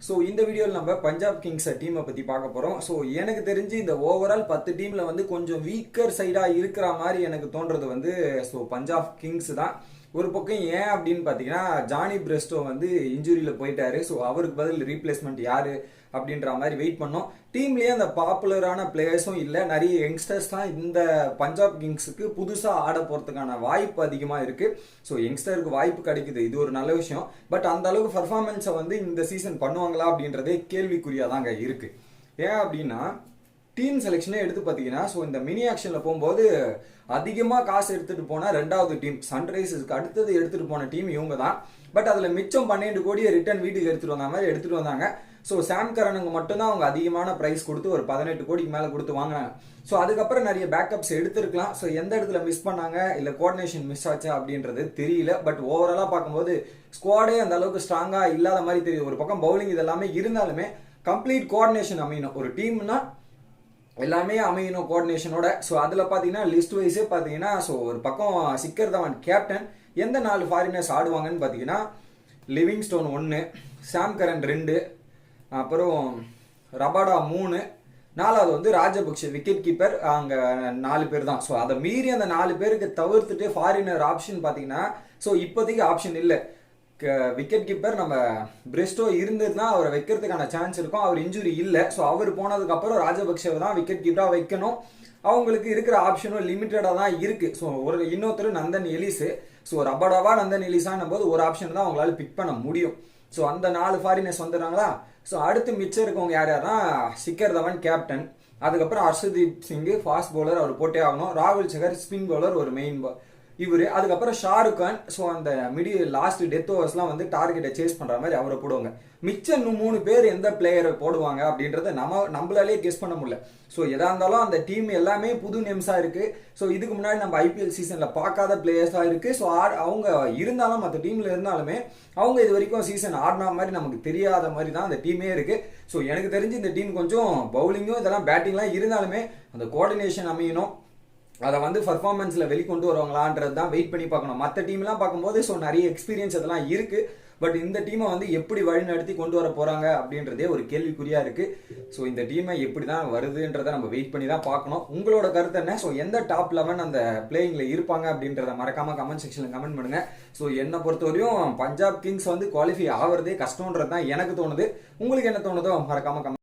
So இந்த வீடியோவில் நம்ம பஞ்சாப் கிங்ஸ் டீமை பற்றி பார்க்க போகிறோம். ஸோ எனக்கு தெரிஞ்சு இந்த ஓவரால் 10 டீமில் வந்து கொஞ்சம் வீக்கர் சைடாக இருக்கிற மாதிரி எனக்கு தோன்றது வந்து ஸோ பஞ்சாப் கிங்ஸ் தான். ஒரு பக்கம் ஏன் அப்படின்னு பார்த்தீங்கன்னா ஜானி பிரெஸ்டோ வந்து இன்ஜுரியில் போயிட்டாரு. ஸோ அவருக்கு பதில் ரீப்ளேஸ்மெண்ட் யாரு அப்படின்ற மாதிரி வெயிட் பண்ணோம். டீம்லேயே அந்த பாப்புலரான பிளேயர்ஸும் இல்லை, நிறைய யங்ஸ்டர்ஸ் தான் இந்த பஞ்சாப் கிங்ஸுக்கு புதுசாக ஆட போகிறதுக்கான வாய்ப்பு அதிகமாக இருக்குது. ஸோ யங்ஸ்டருக்கு வாய்ப்பு கிடைக்குது, இது ஒரு நல்ல விஷயம். பட் அந்த அளவுக்கு பர்ஃபார்மன்ஸை வந்து இந்த சீசன் பண்ணுவாங்களா அப்படின்றதே கேள்விக்குறியாக தாங்க இருக்குது. ஏன் அப்படின்னா டீம் செலெக்ஷனே எடுத்து பார்த்தீங்கன்னா ஸோ இந்த மினி ஆக்ஷனில் போகும்போது அதிகமாக காசு எடுத்துகிட்டு போனால் ரெண்டாவது டீம் சன்ரைசர்ஸ்க்கு அடுத்தது எடுத்துகிட்டு போன டீம் இவங்க தான். பட் அதில் மிச்சம் 12 கோடியை ரிட்டர்ன் வீட்டுக்கு எடுத்துகிட்டு வந்த மாதிரி எடுத்துகிட்டு வந்தாங்க. ஸோ சாம் கரனுக்கு மட்டும்தான் அவங்க அதிகமான ப்ரைஸ் கொடுத்து ஒரு 18 கோடிக்கு மேலே கொடுத்து வாங்கினாங்க. ஸோ அதுக்கப்புறம் நிறைய பேக்கப்ஸ் எடுத்துருக்கலாம். ஸோ எந்த இடத்துல மிஸ் பண்ணாங்க, இல்லை கோஆர்டினேஷன் மிஸ் ஆச்சா அப்படின்றது தெரியல. பட் ஓவராலாக பார்க்கும்போது ஸ்குவாடே அந்த அளவுக்கு ஸ்ட்ராங்காக இல்லாத மாதிரி தெரியுது. ஒரு பக்கம் பவுலிங் இதெல்லாமே இருந்தாலுமே கம்ப்ளீட் கோஆர்டினேஷன் அமையணும். ஒரு டீம்னா எல்லாமே அமையணும் கோஆர்டினேஷனோட. ஸோ அதில் பார்த்தீங்கன்னா லிஸ்ட் வைஸே பார்த்தீங்கன்னா ஸோ ஒரு பக்கம் சிக்கர் தவான் கேப்டன், எந்த 4 ஃபாரினர்ஸ் ஆடுவாங்கன்னு பார்த்தீங்கன்னா லிவிங்ஸ்டோன் 1, சாம் கரன் 2, அப்புறம் ரபாடா 3, 4வது வந்து ராஜபக்ஷ விக்கெட் கீப்பர். அங்கே 4 பேர் தான். ஸோ அதை மீறி அந்த 4 பேருக்கு தவிர்த்துட்டு ஃபாரினர் ஆப்ஷன் பார்த்தீங்கன்னா ஸோ இப்போதைக்கு ஆப்ஷன் இல்லை. விக்கெட் கீப்பர் நம்ம பிரெஸ்டோ இருந்ததுன்னா அவரை வைக்கிறதுக்கான சான்ஸ் இருக்கும். அவர் இன்ஜுரி இல்லை. ஸோ அவர் போனதுக்கப்புறம் ராஜபக்சேவை தான் விக்கெட் கீப்பராக வைக்கணும். அவங்களுக்கு இருக்கிற ஆப்ஷனும் லிமிட்டடாக தான் இருக்குது. ஸோ இன்னொருத்தர் நந்தன் எலிஸு. ஸோ ரபடாவா நந்தன் எலிஸான்னும் போது ஒரு ஆப்ஷன் தான் அவங்களால பிக் பண்ண முடியும். ஸோ அந்த 4 ஃபாரினர்ஸ் வந்துடுறாங்களா. ஸோ அடுத்து மிச்சம் இருக்கவங்க யார் யாருன்னா சிக்கர் தவன் கேப்டன், அதுக்கப்புறம் ஹர்ஷதீப் சிங் ஃபாஸ்ட் பவுலர், அவர் போட்டே ஆகணும். ராகுல் சகர் ஸ்பின் பவுலர் ஒரு மெயின் இவர், அதுக்கப்புறம் ஷாருக் கான். ஸோ அந்த லாஸ்ட் டெத் ஓவர்ஸ்லாம் வந்து டார்கெட்டை சேஸ் பண்ணுற மாதிரி அவரை போடுவாங்க. மிச்சம் 3 பேர் எந்த பிளேயரை போடுவாங்க அப்படின்றத நம்மளாலே கெஸ் பண்ண முடியல. ஸோ எதா இருந்தாலும் அந்த டீம் எல்லாமே புது நேம்ஸாக இருக்குது. ஸோ இதுக்கு முன்னாடி நம்ம ஐபிஎல் சீசனில் பார்க்காத பிளேயர்ஸாக இருக்குது. ஸோ அவங்க இருந்தாலும் மற்ற டீமில் இருந்தாலுமே அவங்க இது வரைக்கும் சீசன் ஆடின மாதிரி நமக்கு தெரியாத மாதிரி தான் அந்த டீமே இருக்குது. ஸோ எனக்கு தெரிஞ்சு இந்த டீம் கொஞ்சம் பவுலிங்கும் இதெல்லாம் பேட்டிங்லாம் இருந்தாலுமே அந்த கோஆர்டினேஷன் அமையணும். அதை வந்து பர்ஃபார்மன்ஸில் வெளிக்கொண்டு வருவாங்களான்றது தான் வெயிட் பண்ணி பார்க்கணும். மற்ற டீம்லாம் பார்க்கும்போது ஸோ நிறைய எக்ஸ்பீரியன்ஸ் அதெல்லாம் இருக்குது. பட் இந்த டீமை வந்து எப்படி வழிநடத்தி கொண்டு வர போகிறாங்க அப்படின்றதே ஒரு கேள்விக்குறியாக இருக்குது. ஸோ இந்த டீமை எப்படி தான் வருதுன்றதை நம்ம வெயிட் பண்ணி தான் பார்க்கணும். உங்களோட கருத்து என்ன? ஸோ எந்த டாப் 11 அந்த பிளேயிங்கில் இருப்பாங்க அப்படின்றத மறக்காமல் கமெண்ட் செக்ஷனில் கமெண்ட் பண்ணுங்கள். ஸோ என்னை பொறுத்தவரையும் பஞ்சாப் கிங்ஸ் வந்து குவாலிஃபை ஆகிறதே கஷ்டன்றது தான் எனக்கு தோணுது. உங்களுக்கு என்ன தோணுதோ மறக்காமல் கமெண்ட்